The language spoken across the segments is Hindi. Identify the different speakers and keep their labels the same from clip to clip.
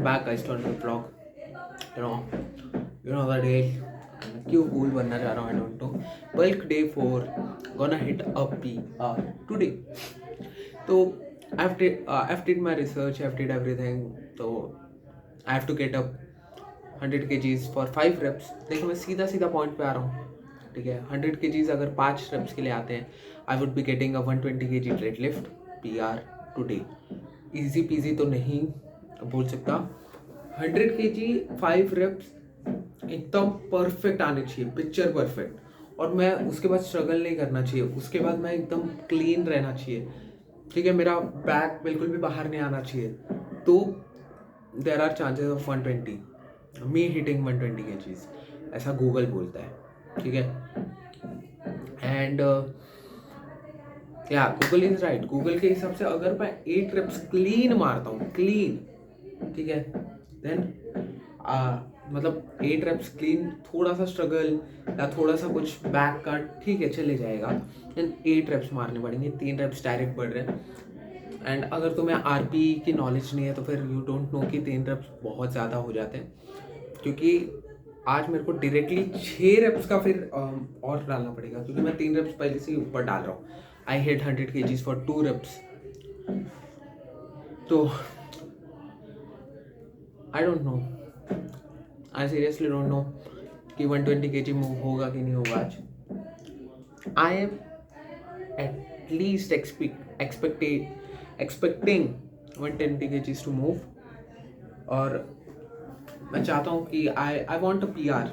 Speaker 1: welcome back guys to another vlog. You know, you know the day. क्यों कूल बनना चाह रहा हूँ I don't know. Bulk day 4 gonna hit a PR today. तो I've did my research, I've did everything. तो I have to get up 100 kgs for 5 reps. देखो मैं सीधा सीधा पॉइंट पे आ रहा हूँ. ठीक है, 100 kgs अगर 5 reps के लिए आते हैं, I would be getting a 120 kg deadlift PR today. Easy peasy तो नहीं बोल सकता. 100 kg 5 reps एकदम परफेक्ट आने चाहिए, पिक्चर परफेक्ट. और मैं उसके बाद स्ट्रगल नहीं करना चाहिए, उसके बाद मैं एकदम क्लीन रहना चाहिए. ठीक है, मेरा बैक बिल्कुल भी बाहर नहीं आना चाहिए. तो there are chances of 120 me hitting 120 kgs, ऐसा गूगल बोलता है. ठीक है, एंड या गूगल इज राइट. गूगल के हिसाब से अगर मैं 8 reps क्लीन मारता हूँ, क्लीन, ठीक है, देन मतलब 8 reps क्लीन, थोड़ा सा स्ट्रगल या थोड़ा सा कुछ बैक का ठीक है चले जाएगा. देन 8 reps मारने पड़ेंगे, 3 reps डायरेक्ट बढ़ रहे हैं. एंड अगर तुम्हें आरपी की नॉलेज नहीं है तो फिर यू डोंट नो कि 3 reps बहुत ज़्यादा हो जाते हैं. क्योंकि आज मेरे को डायरेक्टली 6 reps का फिर और डालना पड़ेगा, क्योंकि मैं 3 reps पहले से ही ऊपर डाल रहा हूँ. I hit 100 kgs for 2 reps. तो I don't know, I seriously don't know कि 120 kg मूव होगा कि नहीं होगा आज. I am at least expecting 120 kgs to move. और मैं चाहता हूँ कि I want a PR.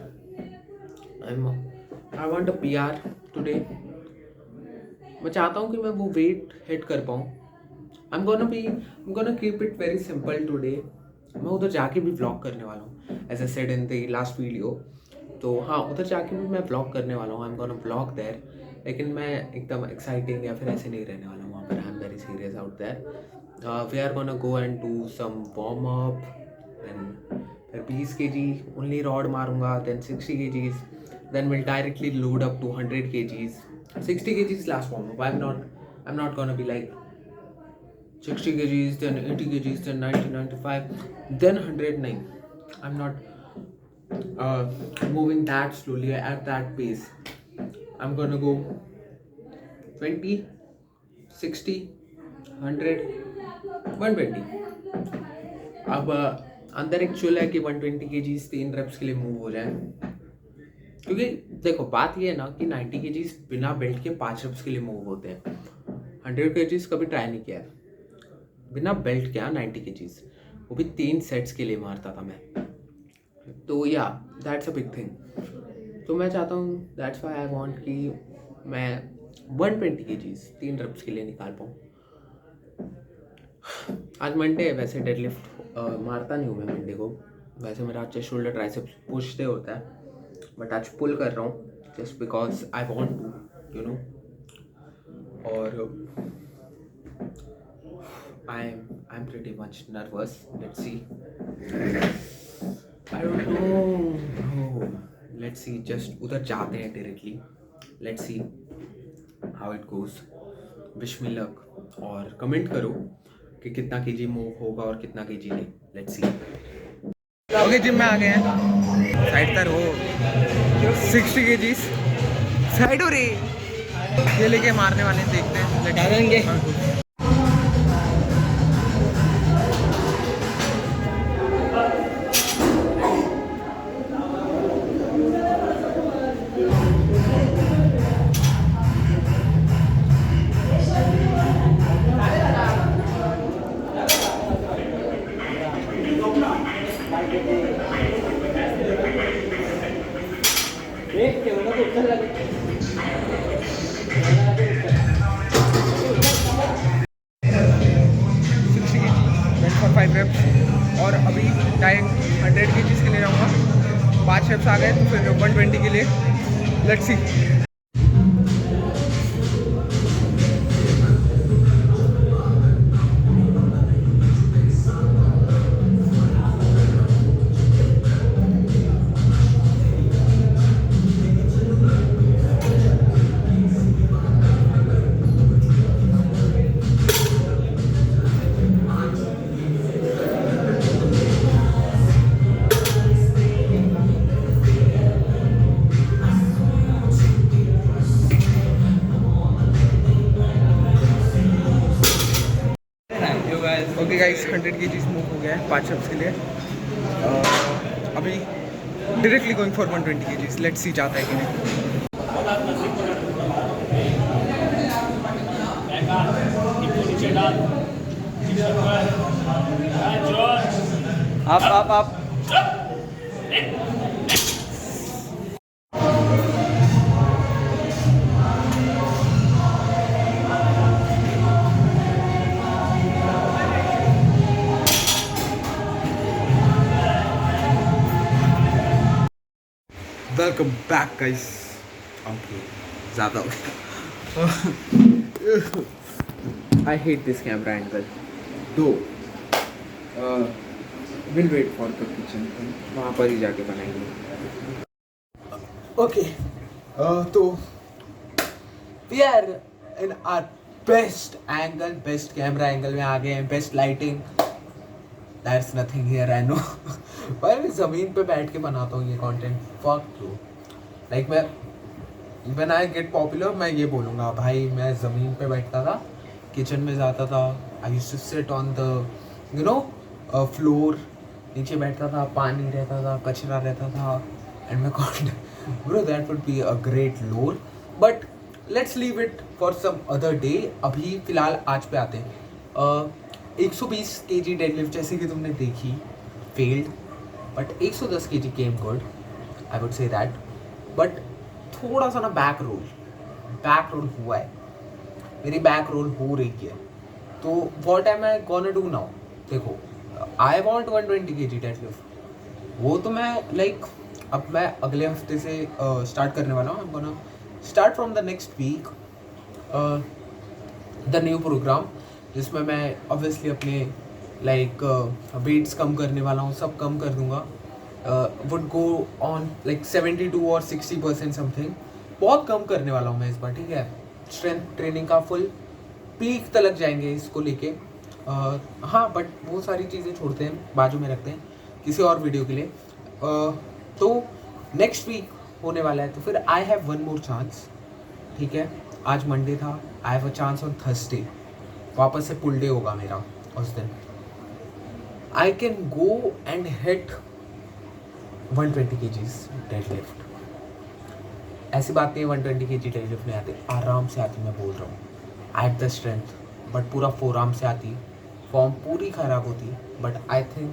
Speaker 1: I want a PR today. मैं चाहता हूँ कि मैं वो वेट हिट कर पाऊँ. I'm gonna keep it very simple today. मैं उधर जाके भी व्लॉग करने वाला हूँ, as I said in the last video. तो हाँ, उधर जाके भी मैं व्लॉग करने वाला हूँ. I'm gonna vlog there. लेकिन मैं एकदम एक्साइटिंग या फिर ऐसे नहीं रहने वाला हूँ वहाँ पर. I'm very serious out there. We are gonna go and do some warm up. Then फिर 20 kg only rod मारूंगा. Then 60 kgs. Then we'll directly load up to 100 kgs. 60 kgs last warm up. I'm not gonna be like 60 kgs, then 80 kgs, then 90, 95, then 109. I'm not moving that slowly at that pace. I'm gonna go 20, 60, 100, 120. अब अंदर एक्चुअल है कि 120 kgs 3 reps के लिए मूव हो जाए. क्योंकि देखो बात ये है ना कि 90 kgs बिना बेल्ट के 5 reps के लिए मूव होते हैं. 100 kgs कभी ट्राई नहीं किया है बिना बेल्ट क्या. 90 kgs वो भी 3 सेट्स के लिए मारता था मैं. तो या दैट्स अ बिग थिंग. तो मैं चाहता हूँ, दैट्स व्हाई आई वांट कि मैं 120 kgs 3 reps के लिए निकाल पाऊँ. आज मंडे है, वैसे डेडलिफ्ट मारता नहीं हूँ मैं मंडे को. वैसे मेरा चेस्ट शोल्डर ट्राइसेप्स पुश से होता है, बट आज पुल कर रहा हूँ just because I want to, you know. और I'm pretty much nervous. Let's see. I don't know. No. Let's see. Just उधर जाते हैं directly. Let's see how it goes. Wish me luck. और कमेंट करो कि कितना kg मूव होगा और कितना kg नहीं. Let's see.
Speaker 2: ओके, जिम में आ गए हैं. साइड पर हो 60 kgs. साइड हो रही ये लेके मारने वाले हैं, देखते हैं डालेंगे. For 5 reps. और अभी डायरेक्ट 100 kgs के लिए जाऊँगा. 5 reps आ गए तो फिर 120 के लिए. Let's see. Guys 100 kg move हो गया है 5 शब्स के लिए। अभी directly going for 120 kg। Let's see जाता है कि नहीं। आप वेलकम बैक गाइस। ओके ज़्यादा हो गया।
Speaker 1: I hate this camera angle. Though, we'll wait for the kitchen. वहाँ पर ही जाके बनाएंगे.
Speaker 2: ओके तो we are in our best angle, best camera angle में आ गए हैं, best lighting. That's nothing here I know. पर मैं ज़मीन पे बैठ के बनाता हूँ ये कंटेंट। Fuck you. लाइक मैं व्हेन आई गेट पॉपुलर मैं ये बोलूँगा भाई मैं ज़मीन पे बैठता था, किचन में जाता था, I used to sit on the floor, नीचे बैठता था, पानी रहता था, कचरा रहता था, एंड मैं content bro that would be a great lore. But let's leave it for some other day. अभी फ़िलहाल आज पे आते हैं। 120 kg डेडलिफ्ट जैसे कि तुमने देखी failed, but 110 kg came good, I would say that. But थोड़ा सा ना बैक रोल हुआ है, मेरी बैक रोल हो रही है। तो what am I gonna do now? देखो आई वांट 120 kg डेडलिफ्ट, वो तो मैं लाइक अब मैं अगले हफ्ते से स्टार्ट करने वाला हूँ। I am gonna start from the next week the new programme, जिसमें मैं ऑब्वियसली अपने लाइक वेट्स कम करने वाला हूँ, सब कम कर दूँगा। वुड गो ऑन लाइक 72 और 60% समथिंग, बहुत कम करने वाला हूँ मैं इस बार, ठीक है। स्ट्रेंथ ट्रेनिंग का फुल पीक तक जाएंगे इसको लेके। हाँ बट वो सारी चीज़ें छोड़ते हैं, बाजू में रखते हैं किसी और वीडियो के लिए। तो नेक्स्ट वीक होने वाला है, तो फिर I have one more chance, ठीक है। आज मंडे था, I have a chance on Thursday, वापस से पुल डे होगा मेरा उस दिन। I can go and hit 120 kg deadlift. ऐसी बात नहीं है 120 kg डेडलिफ्ट नहीं आती, आराम से आती, मैं बोल रहा हूँ एट द स्ट्रेंथ, बट पूरा 4 आर्म से आती, फॉर्म पूरी ख़राब होती, but I think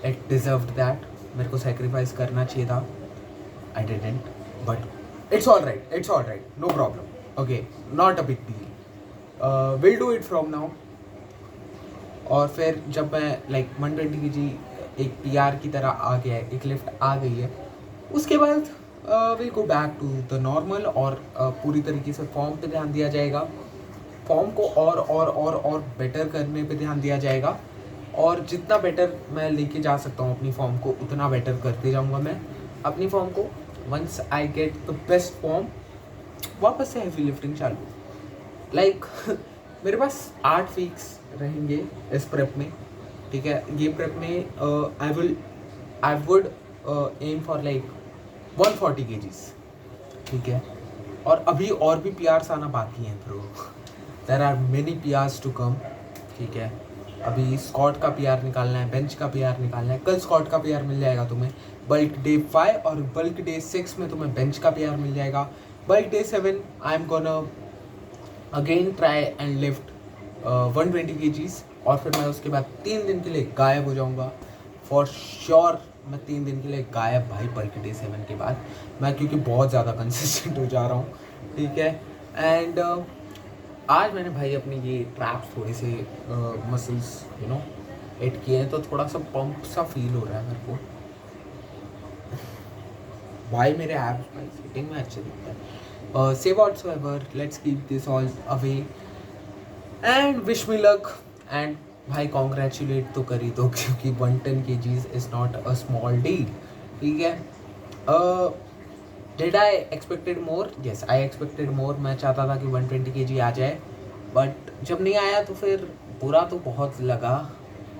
Speaker 2: it deserved that. मेरे को सेक्रीफाइस करना चाहिए था, I didn't, but it's all right, no problem, okay, not a big deal, will do it from now. और फिर जब मैं लाइक 120 kg एक PR की तरह आ गया है, एक लिफ्ट आ गई है, उसके बाद will go back to the normal, और पूरी तरीके से फॉर्म पे ध्यान दिया जाएगा, फॉर्म को और बेटर करने पे ध्यान दिया जाएगा, और जितना बेटर मैं लेके जा सकता हूँ अपनी फॉर्म को, उतना बेटर करते जाऊँगा मैं अपनी फॉर्म को। Once I get the best form, वापस से हैवी लिफ्टिंग चालू। लाइक मेरे पास 8 वीक्स रहेंगे इस प्रेप में, ठीक है। ये प्रेप में I would aim for like 140 kgs, ठीक है। और अभी और भी PRs आना बाकी हैं bro, there are many PRs to come, ठीक है। अभी स्क्वाट का PR निकालना है, बेंच का PR निकालना है, कल स्क्वाट का PR मिल जाएगा तुम्हें, बल्क डे 5 और बल्क डे 6 में तुम्हें बेंच का PR मिल जाएगा। Bulk day 7 I am gonna again try and lift 120 kgs, और फिर मैं उसके बाद 3 दिन के लिए गायब हो जाऊंगा फॉर श्योर। मैं 3 दिन के लिए गायब भाई बल्क डे 7 के बाद, मैं क्योंकि बहुत ज़्यादा कंसिस्टेंट हो जा रहा हूँ, ठीक है। एंड आज मैंने भाई अपनी ये ट्रैप्स थोड़े से मसल्स एड किए हैं, तो थोड़ा सा पंप सा फील हो रहा है मेरे को भाई। मेरे एब्स भाई फिटिंग में अच्छे दिखते हैं। से whatsoever, let's keep this all away and wish me luck. And भाई कॉन्ग्रेचुलेट तो कर ही दो, क्योंकि 110 kgs is not a small deal, ठीक है। Did I expected more? Yes I expected more. मैं चाहता था कि 120 kg आ जाए, बट जब नहीं आया तो फिर बुरा तो बहुत लगा,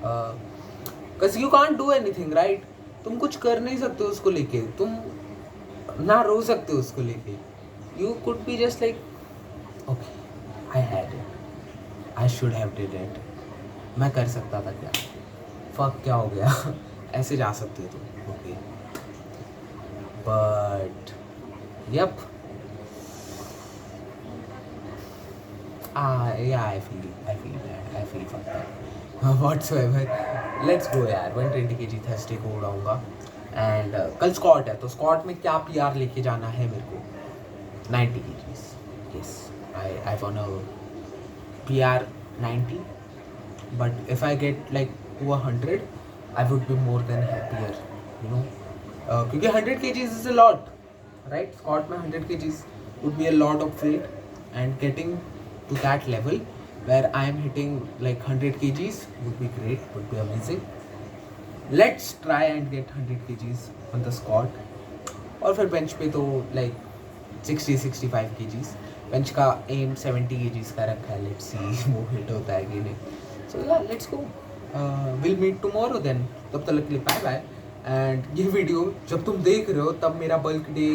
Speaker 2: because you can't do anything right. तुम कुछ कर नहीं सकते उसको लेके, तुम ना रो सकते हो उसको लेके। You could be just like okay I had it, I should have did it, मैं कर सकता था क्या, फक क्या हो गया ऐसे जा सकते थे, okay but yup yeah, I feel bad, I feel fucked up whatsoever. Let's go यार, 120 kg थर्सडे को उड़ाऊंगा एंड कल स्कॉट है, तो स्कॉट में क्या पीआर लेके जाना है मेरे को, 90 kgs. Yes, I wanna PR 90, but if I get like to 100 I would be more than happier, you know. क्योंकि 100 kgs is a lot, right? Scott में 100 kgs would be a lot of weight, and getting to that level where I am hitting like 100 kgs would be great, would be amazing. Let's try and get 100 kgs on the Scott. और फिर बेंच पे तो like 60-65 kgs. बेंच का एम 70 kgs का रखा है, लेट्स सी वो हिट होता है कि नहीं. So yeah let's go, will meet tomorrow then. तब तक के लिए बाय बाय. एंड ये वीडियो जब तुम देख रहे हो तब मेरा बल्क डे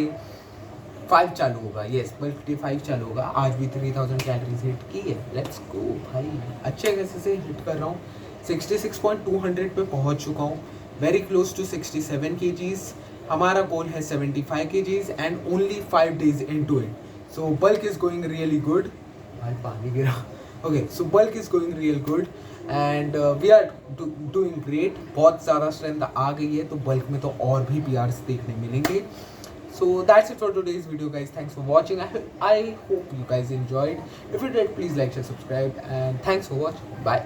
Speaker 2: 5 चालू होगा. येस, बल्क डे 5 चालू होगा. आज भी 3000 कैलोरीज हिट की है. लेट्स गो भाई, अच्छे कैसे से हिट कर रहा हूँ. 66.200 पे पहुँच चुका हूँ, वेरी क्लोज टू 67 kgs. हमारा गोल है 75 kgs and only 5 days into it. So bulk is going really good. भाई पानी गिरा. Okay, so bulk is going real good and we are doing great. बहुत ज़्यादा स्ट्रेंथ आ गई है, तो बल्क में तो और भी PRs देखने मिलेंगे. So that's it for today's video, guys. Thanks for watching. I hope you guys enjoyed. If you did, please like, share, subscribe, and thanks for watching. Bye.